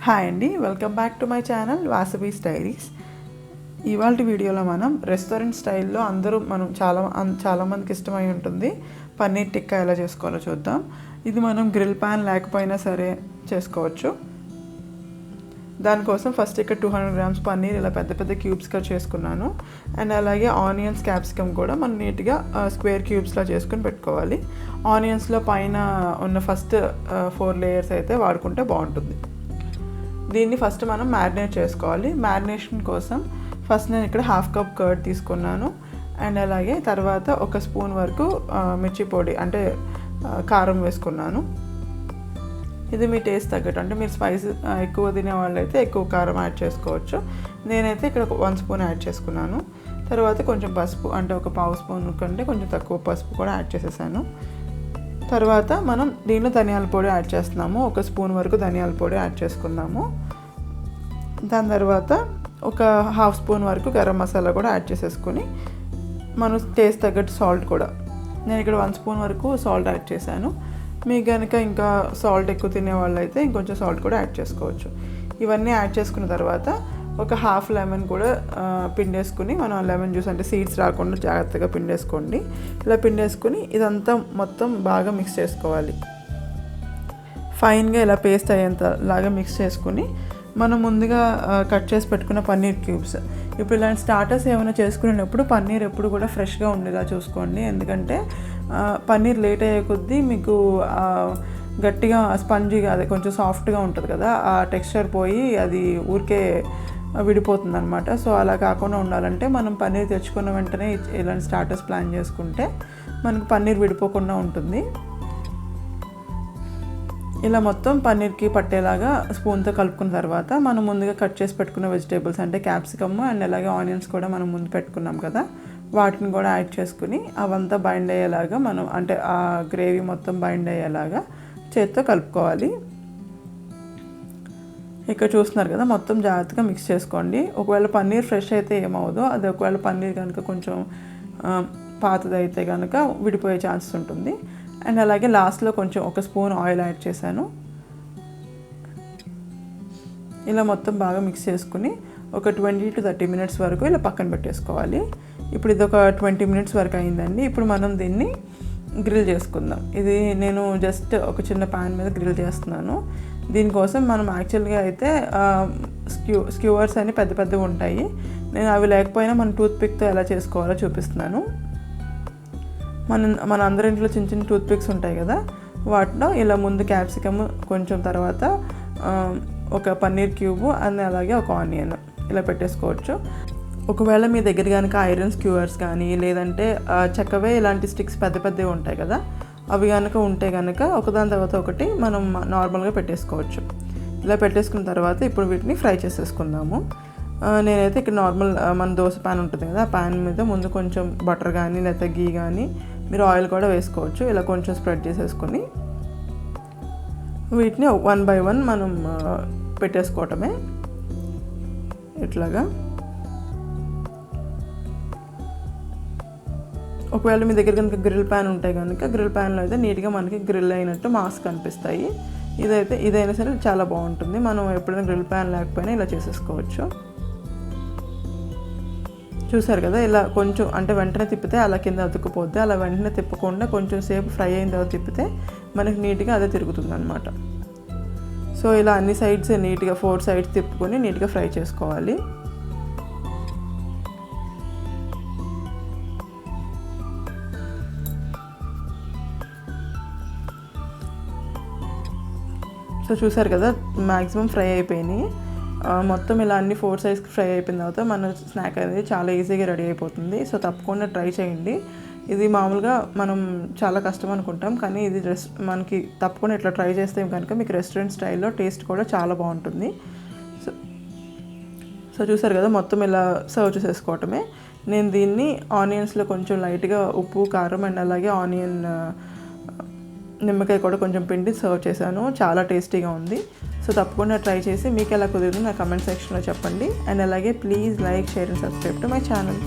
Hi అండి, welcome back to my channel Vasavi's diaries. ఇవాళ వీడియోలో మనం రెస్టారెంట్ స్టైల్లో మనం చాలామందికి ఇష్టమై ఉంటుంది పన్నీర్ టిక్కా ఎలా చేసుకోవాలో చూద్దాం. ఇది మనం గ్రిల్ ప్యాన్ లేకపోయినా సరే చేసుకోవచ్చు. దానికోసం ఫస్ట్ ఇక్కడ 200 గ్రామ్స్ పన్నీర్ ఇలా పెద్ద పెద్ద క్యూబ్స్గా చేసుకున్నాను. అండ్ అలాగే ఆనియన్స్, క్యాప్సికమ్ కూడా మనం నీట్గా స్క్వేర్ క్యూబ్స్లా చేసుకుని పెట్టుకోవాలి. ఆనియన్స్లో పైన ఉన్న ఫస్ట్ 4 లేయర్స్ అయితే వాడుకుంటే బాగుంటుంది. దీన్ని ఫస్ట్ మనం మ్యారినేట్ చేసుకోవాలి. మ్యారినేషన్ కోసం ఫస్ట్ నేను ఇక్కడ 1/2 కప్ కర్డ్ తీసుకున్నాను. అండ్ అలాగే తర్వాత 1 స్పూన్ వరకు మిర్చి పొడి అంటే కారం వేసుకున్నాను. ఇది మీ టేస్ట్ తగ్గట్టు, అంటే మీరు స్పైస్ ఎక్కువ తినే వాళ్ళైతే ఎక్కువ కారం యాడ్ చేసుకోవచ్చు. నేనైతే ఇక్కడ 1 స్పూన్ యాడ్ చేసుకున్నాను. తర్వాత కొంచెం పసుపు, అంటే ఒక 1/2 స్పూన్ కంటే కొంచెం తక్కువ పసుపు కూడా యాడ్ చేసేసాను. తర్వాత మనం దీనిలో ధనియాల పొడి యాడ్ చేస్తున్నాము. 1 స్పూన్ వరకు ధనియాల పొడి యాడ్ చేసుకుందాము. దాని తర్వాత ఒక 1/2 స్పూన్ వరకు గరం మసాలా కూడా యాడ్ చేసేసుకొని మనం టేస్ట్ తగ్గట్టు సాల్ట్ కూడా, నేను ఇక్కడ 1 స్పూన్ వరకు సాల్ట్ యాడ్ చేశాను. మీకు కనుక ఇంకా సాల్ట్ ఎక్కువ తినే వాళ్ళు అయితే ఇంకొంచెం సాల్ట్ కూడా యాడ్ చేసుకోవచ్చు. ఇవన్నీ యాడ్ చేసుకున్న తర్వాత ఒక 1/2 లెమన్ కూడా పిండేసుకుని, మనం లెమన్ జ్యూస్ అంటే సీడ్స్ రాకుండా జాగ్రత్తగా పిండేసుకోండి. ఇలా పిండేసుకుని ఇదంతా మొత్తం బాగా మిక్స్ చేసుకోవాలి. ఫైన్గా ఇలా పేస్ట్ అయ్యేంతలాగా మిక్స్ చేసుకుని మనం ముందుగా కట్ చేసి పెట్టుకున్న పన్నీర్ క్యూబ్స్, ఇప్పుడు ఇలాంటి స్టార్టర్స్ ఏమైనా చేసుకునేటప్పుడు పన్నీర్ ఎప్పుడు కూడా ఫ్రెష్గా ఉండేలా చూసుకోండి. ఎందుకంటే పన్నీర్ లేట్ అయ్యే కొద్దీ మీకు గట్టిగా స్పంజీగా, అదే కొంచెం సాఫ్ట్గా ఉంటుంది కదా, ఆ టెక్స్చర్ పోయి అది ఊరికే విడిపోతుంది అనమాట. సో అలా కాకుండా ఉండాలంటే మనం పన్నీర్ తెచ్చుకున్న వెంటనే ఇలాంటి స్టార్టర్స్ ప్లాన్ చేసుకుంటే మనకు పన్నీర్ విడిపోకుండా ఉంటుంది. ఇలా మొత్తం పన్నీర్కి పట్టేలాగా స్పూన్తో కలుపుకున్న తర్వాత మనం ముందుగా కట్ చేసి పెట్టుకున్న వెజిటేబుల్స్ అంటే క్యాప్సికమ్ అండ్ అలాగే ఆనియన్స్ కూడా మనం ముందు పెట్టుకున్నాం కదా, వాటిని కూడా యాడ్ చేసుకుని అవంతా బైండ్ అయ్యేలాగా మనం, అంటే ఆ గ్రేవీ మొత్తం బైండ్ అయ్యేలాగా చేత్తో కలుపుకోవాలి. ఇక్కడ చూస్తున్నారు కదా, మొత్తం జాగ్రత్తగా మిక్స్ చేసుకోండి. ఒకవేళ పన్నీర్ ఫ్రెష్ అయితే ఏమవుదో, అది ఒకవేళ పన్నీర్ కనుక కొంచెం పాతదైతే కనుక విడిపోయే ఛాన్సెస్ ఉంటుంది. అండ్ అలాగే లాస్ట్లో కొంచెం 1 స్పూన్ ఆయిల్ యాడ్ చేశాను. ఇలా మొత్తం బాగా మిక్స్ చేసుకుని ఒక 20 to 30 మినిట్స్ వరకు ఇలా పక్కన పెట్టేసుకోవాలి. ఇప్పుడు ఇది ఒక 20 మినిట్స్ వరకు అయిందండి. ఇప్పుడు మనం దీన్ని గ్రిల్ చేసుకుందాం. ఇది నేను జస్ట్ ఒక చిన్న ప్యాన్ మీద గ్రిల్ చేస్తున్నాను. దీనికోసం మనం యాక్చువల్గా అయితే స్క్యూవర్స్ అని పెద్ద పెద్దవి ఉంటాయి. నేను అవి లేకపోయినా మన టూత్పిక్తో ఎలా చేసుకోవాలో చూపిస్తున్నాను. మన అందరి ఇంట్లో చిన్న చిన్న టూత్పిక్స్ ఉంటాయి కదా, వాటిలో ఇలా ముందు క్యాప్సికమ్ కొంచెం, తర్వాత ఒక పన్నీర్ క్యూబు అండ్ అలాగే ఒక ఆనియన్ ఇలా పెట్టేసుకోవచ్చు. ఒకవేళ మీ దగ్గర కనుక ఐరన్ స్క్యూవర్స్ కానీ లేదంటే చెక్కవే ఇలాంటి స్టిక్స్ పెద్ద పెద్దవి ఉంటాయి కదా, అవి కనుక ఉంటే కనుక ఒకదాని తర్వాత ఒకటి మనం నార్మల్గా పెట్టేసుకోవచ్చు. ఇలా పెట్టేసుకున్న తర్వాత ఇప్పుడు వీటిని ఫ్రై చేసేసుకుందాము. నేనైతే ఇక్కడ నార్మల్ మన దోశ ప్యాన్ ఉంటుంది కదా, ఆ ప్యాన్ మీద ముందు కొంచెం బటర్ కానీ లేకపోతే గీ కానీ, మీరు ఆయిల్ కూడా వేసుకోవచ్చు. ఇలా కొంచెం స్ప్రెడ్ చేసేసుకొని వీటిని 1 by 1 మనం పెట్టేసుకోవటమే ఇట్లాగా. ఒకవేళ మీ దగ్గర కనుక గ్రిల్ ప్యాన్ ఉంటే కనుక గ్రిల్ ప్యాన్లో అయితే నీట్గా మనకి గ్రిల్ అయినట్టు మాస్క్ కనిపిస్తాయి. ఇదైనా సరే చాలా బాగుంటుంది. మనం ఎప్పుడైనా గ్రిల్ ప్యాన్ లేకపోయినా ఇలా చేసేసుకోవచ్చు. చూసారు కదా, ఇలా కొంచెం అంటే వెంటనే తిప్పితే అలా కింద అతుక్కుపోద్ది. అలా వెంటనే తిప్పకుండా కొంచెం సేపు ఫ్రై అయిన తర్వాత తిప్పితే మనకి నీట్గా అదే తిరుగుతుంది అనమాట. సో ఇలా అన్ని సైడ్స్ నీట్గా 4 సైడ్స్ తిప్పుకొని నీట్గా ఫ్రై చేసుకోవాలి. సో చూసారు కదా, మ్యాక్సిమం ఫ్రై అయిపోయినాయి. మొత్తం ఇలా అన్ని 4 సైడ్స్కి ఫ్రై అయిపోయిన తర్వాత మన స్నాక్ అనేది చాలా ఈజీగా రెడీ అయిపోతుంది. సో తప్పకుండా ట్రై చేయండి. ఇది మామూలుగా మనం చాలా కష్టం అనుకుంటాం, కానీ ఇది మనకి తప్పకుండా ఇట్లా ట్రై చేస్తే కనుక మీకు రెస్టారెంట్ స్టైల్లో టేస్ట్ కూడా చాలా బాగుంటుంది. సో చూసారు కదా, మొత్తం ఇలా సర్వ్ చేసేసుకోవటమే. నేను దీన్ని ఆనియన్స్లో కొంచెం లైట్గా ఉప్పు, కారం అండ్ అలాగే ఆనియన్ నిమ్మకాయ కూడా కొంచెం పిండి సర్వ్ చేశాను. చాలా టేస్టీగా ఉంది. సో తప్పకుండా ట్రై చేసి మీకు ఎలా కుదిరిందో నా కమెంట్ సెక్షన్లో చెప్పండి. అండ్ అలాగే please like, share and subscribe to my channel.